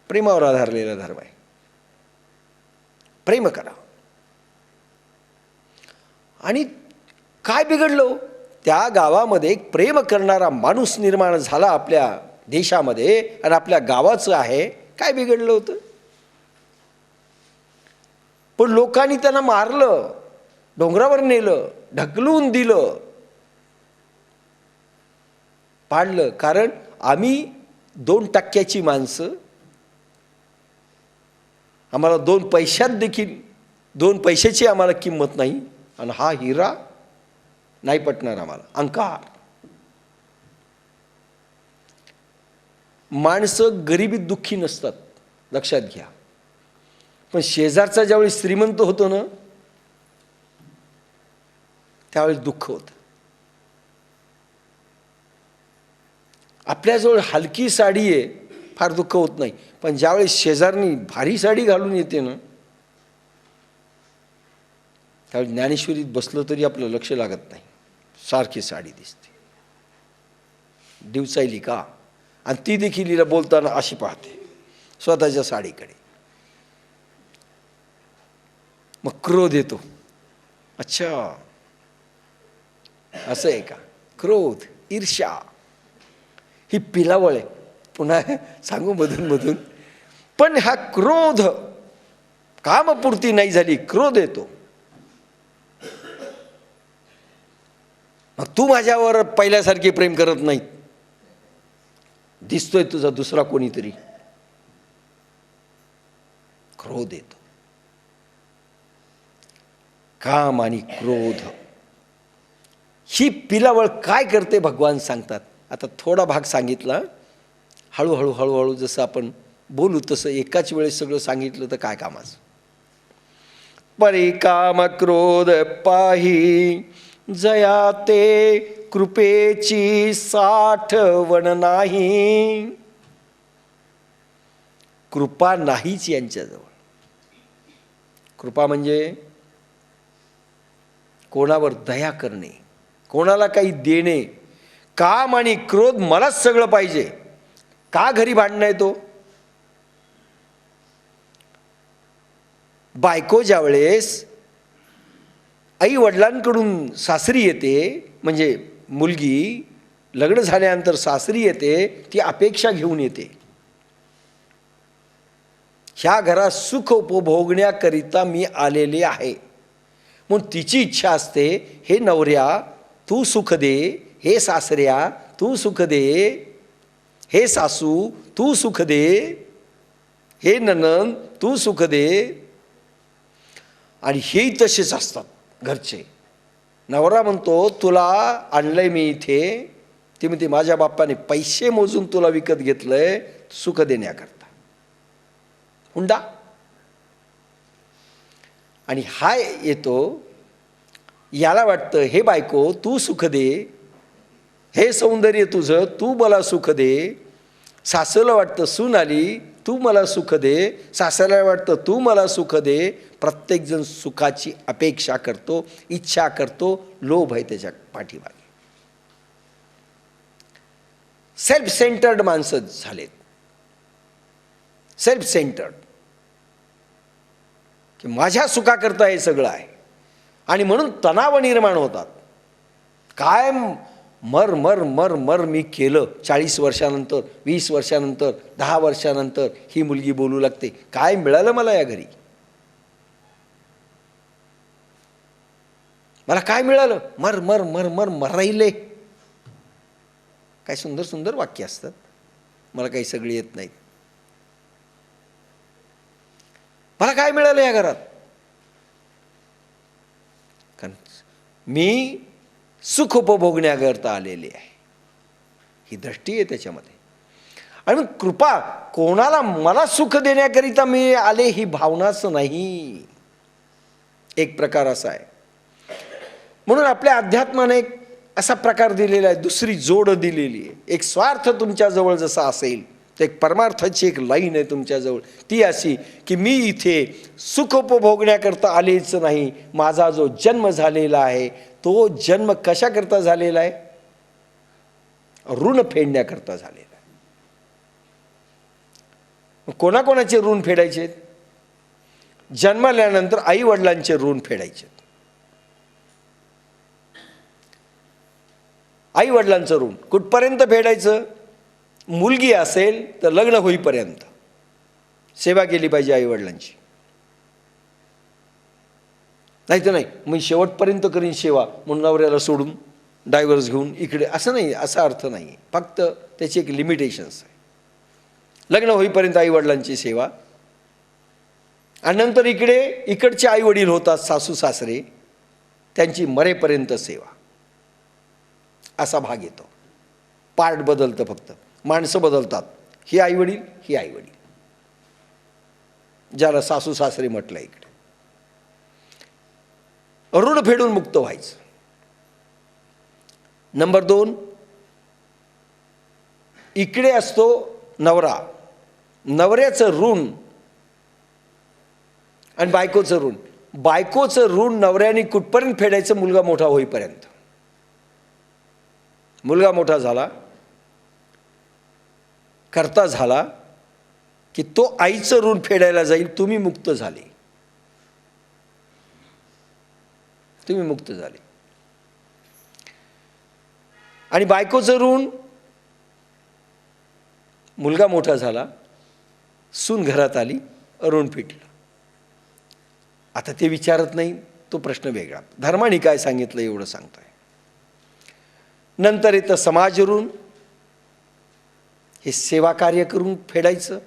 प्रेमावर आधारलेला धर्म आहे. प्रेम करा. आणि काय बिघडलं? त्या गावामध्ये एक प्रेम करणारा माणूस निर्माण झाला आपल्या देशामध्ये आणि आपल्या गावाचं आहे. काय बिघडलं होतं? पण लोकांनी त्यांना मारलं, डोंगरावर नेलं, ढकलून दिलं, पाडलं. कारण आम्ही 2% माणसं, आम्हाला 2 पैशात देखील 2 पैशाची आम्हाला किंमत नाही. आणि हा हिरा नाही पटणार आम्हाला. अंकार. माणसं गरिबीत दुःखी नसतात, लक्षात घ्या. पण शेजारचा ज्यावेळी श्रीमंत होतो ना, त्यावेळेस दुःख होतं. आपल्याजवळ हलकी साडी आहे, फार दुःख होत नाही. पण ज्यावेळेस शेजारनी भारी साडी घालून येते ना, त्यावेळी ज्ञानेश्वरीत बसलं तरी आपलं लक्ष लागत नाही. सारखी साडी दिसते, डिवचायली का? आणि ती देखील हिला बोलताना अशी पाहते स्वतःच्या साडीकडे. मग क्रोध येतो. अच्छा, असं आहे का? क्रोध, ईर्ष्या ही पिलावळ आहे. पुन्हा सांगू मधून मधून. पण हा क्रोध कामपूर्ती नाही झाली, क्रोध येतो. मग तू माझ्यावर पहिल्यासारखे प्रेम करत नाही, दिसतोय तुझा दुसरा कोणीतरी. क्रोध येतो. काम आणि क्रोध ही पिलावळ काय करते भगवान सांगतात. आता थोडा भाग सांगितला, हळूहळू हळूहळू जसं आपण बोलू तसं एकाच वेळेस सगळं सांगितलं तर काय कामाचं. परी काम क्रोध पाही जया ते कृपेची साठवण नाही. कृपा नाहीच यांच्याजवळ. कृपा म्हणजे कोणावर दया करणे, कोणाला काही देणे. काम आणि क्रोध मलाच सगळं पाहिजे. का घरी भांडणं येतो? बायको ज्यावेळेस आई वडिलांकडून सासरी येते, म्हणजे मुलगी लग्न झाल्यानंतर सासरी येते, ती अपेक्षा घेऊन येते. ह्या घरात सुख उपभोगण्याकरिता मी आलेले आहे. म्हणून तिची इच्छा असते, हे नवऱ्या तू सुख दे, हे सासऱ्या तू सुख दे, हे सासू तू सुख दे, हे नणंद तू सुख दे. आणि हेही तसेच असतात घरचे. नवरा म्हणतो तुला आणलंय मी इथे, ते म्हणते माझ्या बाप्पाने पैसे मोजून तुला विकत घेतलंय सुख देण्याकरता. हुंडा. आणि हा येतो, याला वाटतं हे बायको तू सुख दे, हे सौंदर्य तुझं तू मला सुख दे. सासूला वाटतं सून आली तू मला सुख दे, सासऱ्याला वाटतं तू मला सुख दे. प्रत्येकजण सुखाची अपेक्षा करतो, इच्छा करतो, लोभ आहे त्याच्या पाठीमागे. सेल्फ सेंटर्ड माणसं झालेत. सेल्फ सेंटर्ड, की माझ्या सुखाकरता हे सगळं आहे. आणि म्हणून तणाव निर्माण होतात. काय मर मर मर मर मी केलं, 40 वर्षानंतर, 20 वर्षानंतर, 10 वर्षानंतर ही मुलगी बोलू लागते, काय मिळालं मला या घरी, मला काय मिळालं, मर मर मर मर मराईले. काय सुंदर सुंदर वाक्य असतात, मला काही सगळी येत नाहीत. मला काय मिळालं या घरात, कारण मी सुख उपभोगण्याकरता आलेले आहे, ही दृष्टी आहे त्याच्यामध्ये. आणि मग कृपा कोणाला मला सुख देण्याकरिता मी आले ही भावनाच नाही. एक प्रकार असा आहे. म्हणून आपल्या अध्यात्माने एक असा प्रकार दिलेला आहे, दुसरी जोड दिलेली आहे. एक स्वार्थ तुमच्याजवळ जसा असेल तर एक परमार्थाची एक लाईन आहे तुमच्याजवळ, ती अशी की मी इथे सुख उपभोगण्याकरता आलेच नाही. माझा जो जन्म झालेला आहे तो जन्म कशाकरता झालेला आहे, ऋण फेडण्याकरता झालेला आहे. कोणाकोणाचे ऋण फेडायचे? जन्मल्यानंतर आई वडिलांचे ऋण फेडायचे. आई वडिलांचं ऋण कुठपर्यंत फेडायचं? मुलगी असेल तर लग्न होईपर्यंत सेवा केली पाहिजे आई वडिलांची. नाही तर नाही, मी शेवटपर्यंत करीन सेवा म्हणून नवऱ्याला सोडून डायव्हर्स घेऊन इकडे, असं नाही, असा अर्थ नाही. फक्त त्याची एक लिमिटेशन्स आहे. लग्न होईपर्यंत आई वडिलांची सेवा, आणि नंतर इकडचे आई वडील होतात, सासू सासरे, त्यांची मरेपर्यंत सेवा. असा भाग येतो. पार्ट बदलतं, फक्त माणसं बदलतात. ही आई वडील, ही आई वडील, ज्याला सासू सासरे म्हटलं. इकडे ऋण फेडून मुक्त व्हायचं. नंबर 2, इकडे असतो नवरा, नवऱ्याचं ऋण आणि बायकोचं ऋण. बायकोचं ऋण नवऱ्याने कुठपर्यंत फेडायचं? मुलगा मोठा होईपर्यंत. मुलगा मोठा झाला, करता झाला की तो आईचं ऋण फेडायला जाईल. तुम्ही मुक्त झाले, तुम्ही मुक्त झाले. आणि बायकोचं ऋण, मुलगा मोठा झाला, सून घरात आली, ऋण फिटलं. आता ते विचारत नाही, तो प्रश्न वेगळा. धर्माने काय सांगितलं एवढं सांगतोय. नंतर येतं समाज ऋण. हे सेवा कार्य करून फेडायचं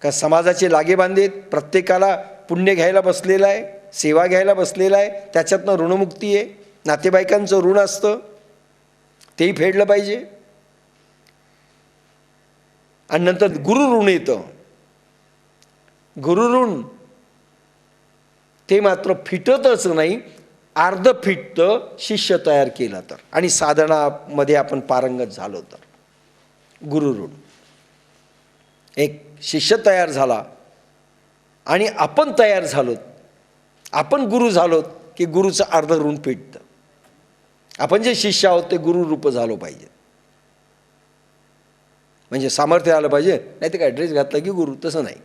का? समाजाचे लागेबांधेत, प्रत्येकाला पुण्य घ्यायला बसलेला आहे, सेवा घ्यायला बसलेला आहे, त्याच्यातनं ऋणमुक्ती आहे. नातेवाईकांचं ऋण असतं, तेही फेडलं पाहिजे. आणि नंतर गुरुऋण येतं. गुरुऋण ते मात्र फिटतच नाही, अर्ध फिटतं शिष्य तयार केला तर, आणि साधनामध्ये आपण पारंगत झालो तर. गुरुऋण, एक शिष्य तयार झाला आणि आपण तयार झालोत, आपण गुरु झालोत की गुरुचं अर्ध ऋण फिटतं. आपण जे शिष्य आहोत ते गुरुरूप झालो पाहिजे. म्हणजे सामर्थ्य आलं पाहिजे, नाही तर काय ड्रेस घातला की गुरु, तसं नाही.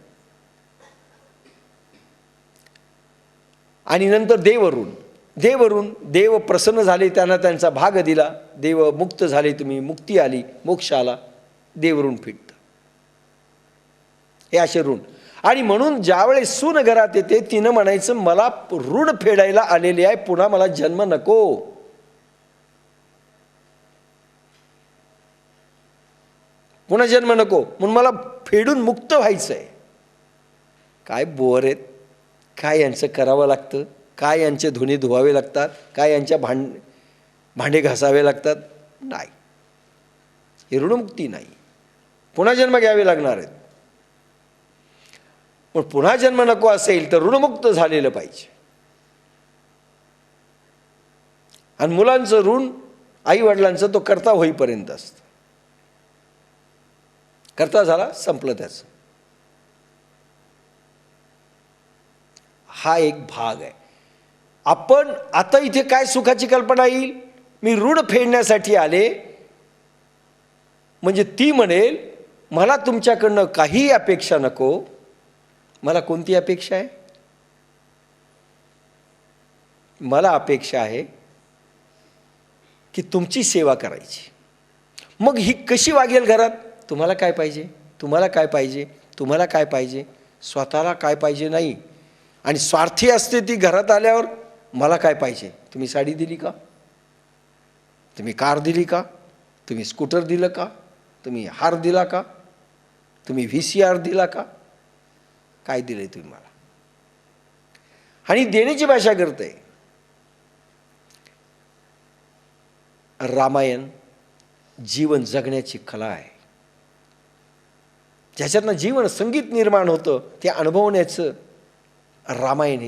आणि नंतर देवऋण. देवऋण, देव प्रसन्न झाले, त्यांना त्यांचा भाग दिला, देव मुक्त झाले, तुम्ही मुक्ती आली, मोक्ष आला, देवऋण फिटतं. हे असे ऋण. आणि म्हणून ज्यावेळेस सून घरात येते, तिनं म्हणायचं मला ऋण फेडायला आलेले आहे, पुन्हा मला जन्म नको. पुन्हा जन्म नको, म्हणून मला फेडून मुक्त व्हायचं आहे. काय बोर आहेत, काय यांचं करावं लागतं, काय यांचे धुणे धुवावे लागतात, काय यांच्या भांडे घासावे लागतात. नाही, हे ऋणमुक्ती नाही. पुन्हा जन्म घ्यावे लागणार आहेत. पण पुन्हा जन्म नको असेल तर ऋणमुक्त झालेलं पाहिजे. आणि मुलांचं ऋण, आई वडिलांचं, तो करता होईपर्यंत असतं. करता झाला, संपलं त्याचं. हा एक भाग आहे. आपण आता इथे काय सुखाची कल्पना येईल? मी ऋण फेडण्यासाठी आले, म्हणजे ती म्हणेल मला तुमच्याकडनं काही अपेक्षा नको. मला कोणती अपेक्षा आहे? मला अपेक्षा आहे की तुमची सेवा करायची. मग ही कशी वागेल घरात? तुम्हाला काय पाहिजे, तुम्हाला काय पाहिजे, तुम्हाला काय पाहिजे, स्वतःला काय पाहिजे नाही. आणि स्वार्थी असते ती घरात आल्यावर, मला काय पाहिजे, तुम्ही साडी दिली का, तुम्ही कार दिली का, तुम्ही स्कूटर दिलं का, तुम्ही हार दिला का, तुम्ही VCR दिला का, काय दिलंय तुम्ही मला. आणि देण्याची भाषा करते. रामायण जीवन जगण्याची कला आहे. ज्याच्यातनं जीवन संगीत निर्माण होतं, ते अनुभवण्याचं रामायण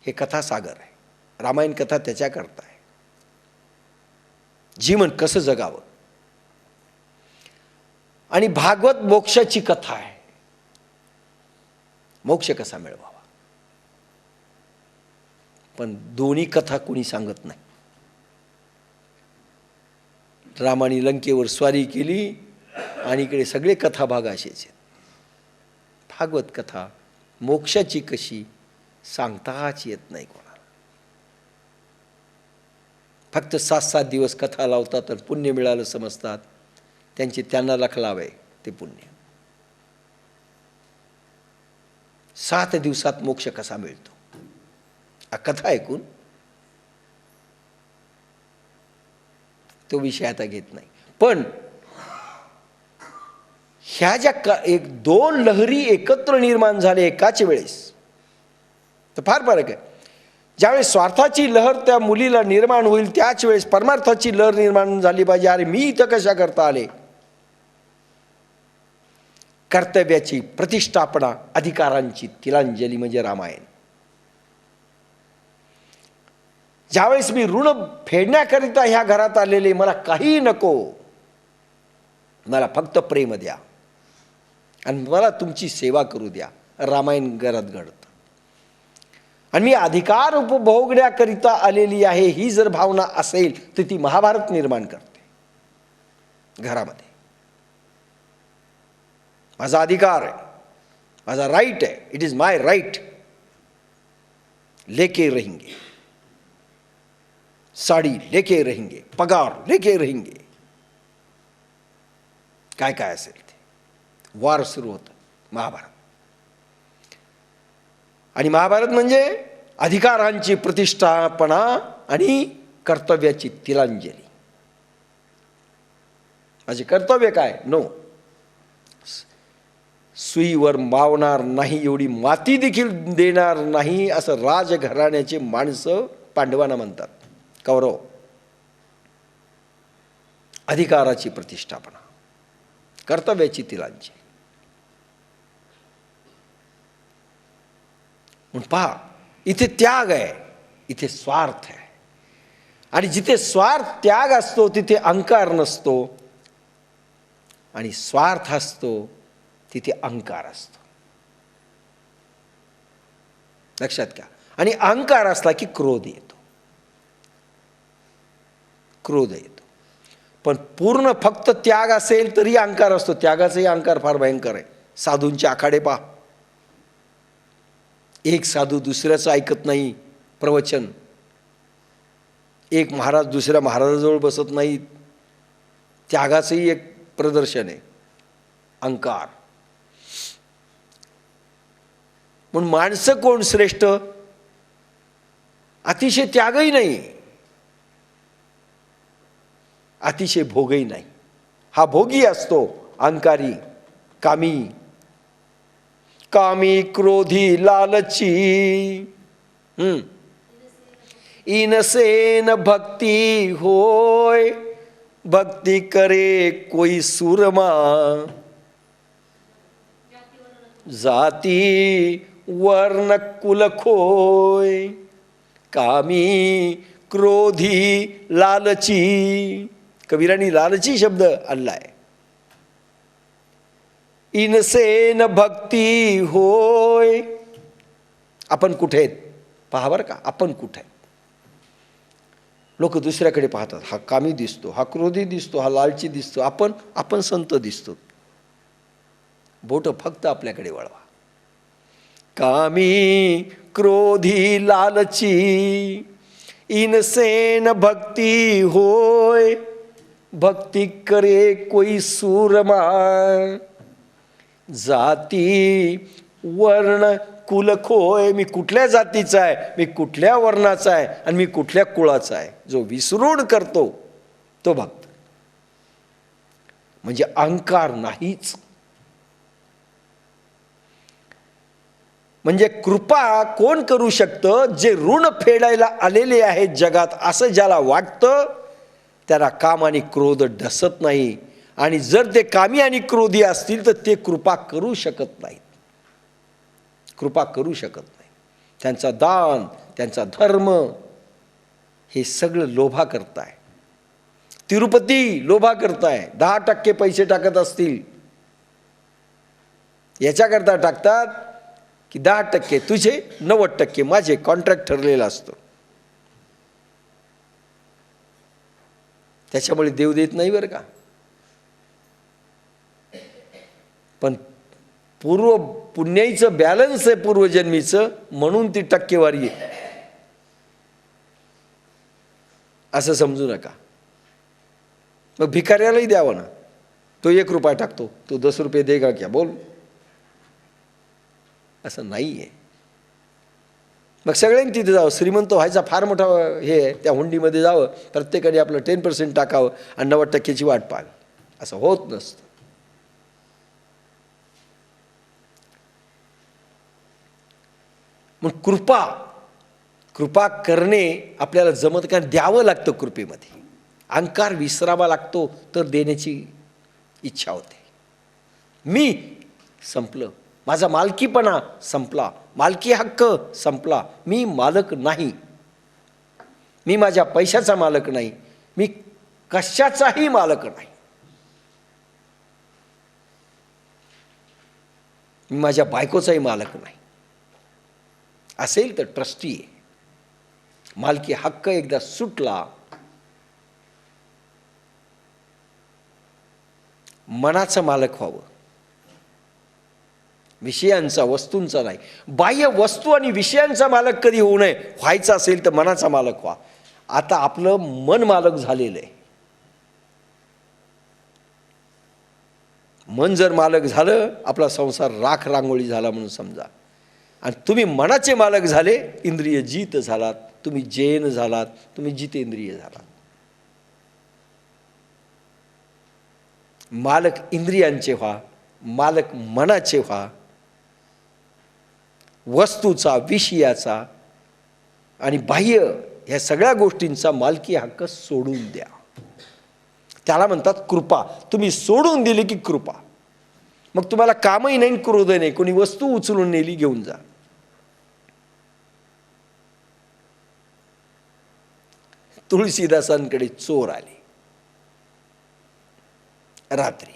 हे कथासागर आहे. रामायण कथा त्याच्याकरता आहे. जीवन कसं जगावं. आणि भागवत मोक्षाची कथा आहे. मोक्ष कसा मिळवावा. पण दोन्ही कथा कोणी सांगत नाही. रामाने लंकेवर स्वारी केली आणि इकडे सगळे कथाभाग असेच आहेत. भागवत कथा मोक्षाची कशी सांगताच येत नाही कोणाला. फक्त 7-7 दिवस कथा लावतात तर पुण्य मिळालं समजतात. त्यांचे त्यांना लखलावे ते पुण्य. 7 दिवसात मोक्ष कसा मिळतो हा कथा ऐकून तो विषय आता घेत नाही. पण ह्या ज्या 1-2 लहरी एकत्र निर्माण झाले एकाच वेळेस तर फार फरक आहे. ज्यावेळेस स्वार्थाची लहर त्या मुलीला निर्माण होईल त्याच वेळेस परमार्थाची लहर निर्माण झाली पाहिजे. अरे मी इथं कशा करता आले. कर्तव्याची प्रतिष्ठापना, अधिकारांची तिलांजली म्हणजे रामायण. ज्यावेळेस मी ऋण फेडण्याकरिता ह्या घरात आलेले, मला काही नको, मला फक्त प्रेम द्या आणि मला तुमची सेवा करू द्या, रामायण घरात घडतं. आणि मी अधिकार उपभोगण्याकरिता आलेली आहे ही जर भावना असेल तर ती महाभारत निर्माण करते घरामध्ये. माझा अधिकार आहे, माझा राईट आहे, इट इज माय राईट, लेके रहेंगे, साडी लेके रहेंगे, पगार लेके रहेंगे, काय काय असेल ते. वार सुरू होतं महाभारत. आणि महाभारत म्हणजे अधिकारांची प्रतिष्ठापना आणि कर्तव्याची तिलांजली. माझे कर्तव्य काय? नो, सुईवर मावणार नाही एवढी माती देखील देणार नाही असं राजघराण्याचे माणसं पांडवांना म्हणतात, कौरव. अधिकाराची प्रतिष्ठापना, कर्तव्याची तिलांजली. म्हणून पहा, इथे त्याग आहे, इथे स्वार्थ आहे. आणि जिथे स्वार्थ त्याग असतो तिथे अहंकार नसतो, आणि स्वार्थ असतो तिथे अहंकार असतो. लक्षात घ्या. आणि अहंकार असला की क्रोध येतो, क्रोध येतो. पण पूर्ण फक्त त्याग असेल तरी अहंकार असतो. त्यागाचाही अहंकार फार भयंकर आहे. साधूंचे आखाडे पहा. एक साधू दुसऱ्याचं ऐकत नाही प्रवचन, एक महाराज दुसऱ्या महाराजाजवळ बसत नाहीत. त्यागाचंही एक प्रदर्शन आहे, अहंकार. म्हणून माणसं कोण श्रेष्ठ? अतिशय त्यागही नाही, अतिशय भोगही नाही. हा भोगी असतो, अहंकारी, कामी. कामी क्रोधी लालची, इनसेन भक्ती होय, भक्ती करे कोई सुरमा, जाती वर्ण कुल खोय. कामी क्रोधी लालची, कबीरांनी लालची शब्द आणलाय. इनसेन भक्ती होय. आपण कुठे आहेत पहा बरं का, आपण कुठे आहेत. लोक दुसऱ्याकडे पाहतात, हा कामी दिसतो, हा क्रोधी दिसतो, हा लालची दिसतो, आपण संत दिसतो. बोट फक्त आपल्याकडे वळवा. कामी क्रोधी लालची, इनसेन भक्ती होय, भक्ती करे कोई सूरमा, जाती वर्ण कुल खोय. मी कुठल्या जातीचा आहे, मी कुठल्या वर्णाचा आहे आणि मी कुठल्या कुळाचा आहे, जो विसरून करतो तो भक्त. म्हणजे अहंकार नाहीच. म्हणजे कृपा कोण करू शकतं? जे ऋण फेडायला आलेले आहेत जगात असं ज्याला वाटतं त्याला काम आणि क्रोध ढसत नाही. आणि जर ते कामी आणि क्रोधी असतील तर ते कृपा करू शकत नाहीत, कृपा करू शकत नाही. त्यांचा दान, त्यांचा धर्म हे सगळं लोभा करताय. तिरुपती लोभा करताय. 10% पैसे टाकत असतील, याच्याकरता टाकतात की 10% तुझे, 90% माझे, कॉन्ट्रॅक्ट ठरलेला असतो. त्याच्यामुळे देव देत नाही बरं का. पण पूर्व पुण्याईचं बॅलन्स आहे पूर्वजन्मीचं, म्हणून ती टक्केवारी आहे असं समजू नका. मग भिकाऱ्यालाही द्यावं ना, तो 1 रुपया टाकतो, तो 10 रुपये देगा क्या बोल, असं नाही आहे. मग सगळ्यांनी तिथे जावं, श्रीमंत व्हायचा फार मोठा हे आहे, त्या हुंडीमध्ये जावं, प्रत्येकाने आपलं 10% टाकावं आणि 90% वाट पाहावी, असं होत नसतं. मग कृपा करणे आपल्याला जमत, कारण द्यावं लागतं कृपेमध्ये. अहंकार विसरावा लागतो तर देण्याची इच्छा होते. मी संपलं, माझा मालकीपणा संपला, मालकी हक्क संपला, मी मालक नाही, मी माझ्या पैशाचा मालक नाही, मी कशाचाही मालक नाही, मी माझ्या बायकोचाही मालक नाही. असेल तर ट्रस्टी आहे. मालकी हक्क एकदा सुटला, मनाचं मालक व्हावं, विषयांचा, वस्तूंचा नाही. बाह्य वस्तू आणि विषयांचा मालक कधी होऊ नये. व्हायचं असेल तर मनाचा मालक व्हा. आता आपलं मन मालक झालेलं आहे. मन जर मालक झालं, आपला संसार राख रांगोळी झाला म्हणून समजा. आणि तुम्ही मनाचे मालक झाले, इंद्रिय जीत झालात, तुम्ही जैन झालात, तुम्ही जितेंद्रिय झालात. मालक इंद्रियांचे व्हा, मालक मनाचे व्हा, वस्तूचा, विषयाचा आणि बाह्य ह्या सगळ्या गोष्टींचा मालकी हक्क सोडून द्या. त्याला म्हणतात कृपा. तुम्ही सोडून दिली की कृपा. मग तुम्हाला कामही नाही, क्रोध नाही, कोणी वस्तू उचलून नेली घेऊन जा. तुळशीदासांकडे चोर आले रात्री.